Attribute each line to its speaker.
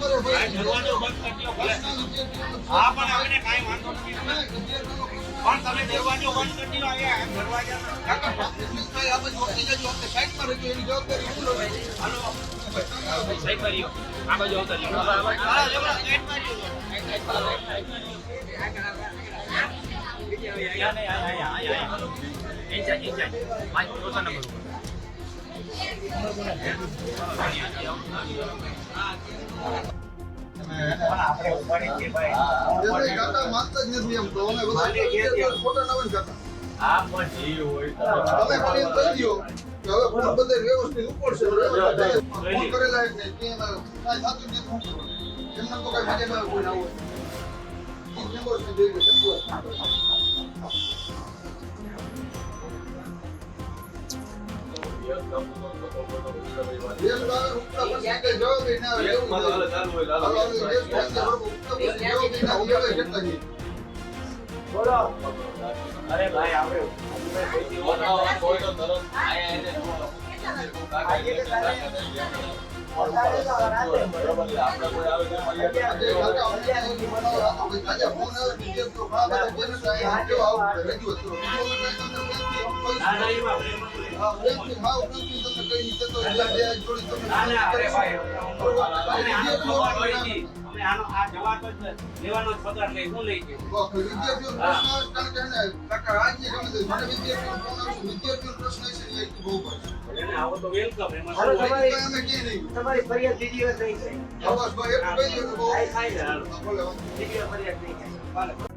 Speaker 1: દરવાજો બંધ કરી દો ભલે. હા પણ આપણે કાઈ વાંધો નથી. પણ તમે દરવાજો બંધ કરી દો. અહીંયા દરવાજા કાકા પ્રાથમિક થાય આ બાજુ ઓછી જજો આપણે સાઈડમાં રહેજો એની જવાબદારી હું લઉં. હાલો સાઈડ પર રહ્યો. આ બાજુ આવતા રહ્યો. હા જબરા સાઈડમાં રહ્યો. આપણે ઉપાડી કે ભાઈ કાકા માનતા જ નથી એમ તો અમે બધા ફોટો ના હોય કાકા. હા પણ જે હોય તમે પણ એમ કહી દો કે હવે ફોન બધે વ્યવસ્થિત ઉપડશે. ફોન કરેલા એક ને કે કાઈ થાતું નથી ફોન કરો. એમના તો કાઈ મજામાં કોઈ ના હોય. ઈ નંબર છે દેજો સંપૂર્ણ. અરે ભાઈ આપણે કોઈ તો તરત લેવાનો પગાર લઈ હું લઈ ગયો વિદ્યાર્થીઓ પ્રશ્ન છે બહુ પડે આવો તો વેલકમ એમાં તમારી ફરિયાદ દીધી હોય નહીં બસ ભાઈ એટલું કહી દો બહુ ફરિયાદ નહીં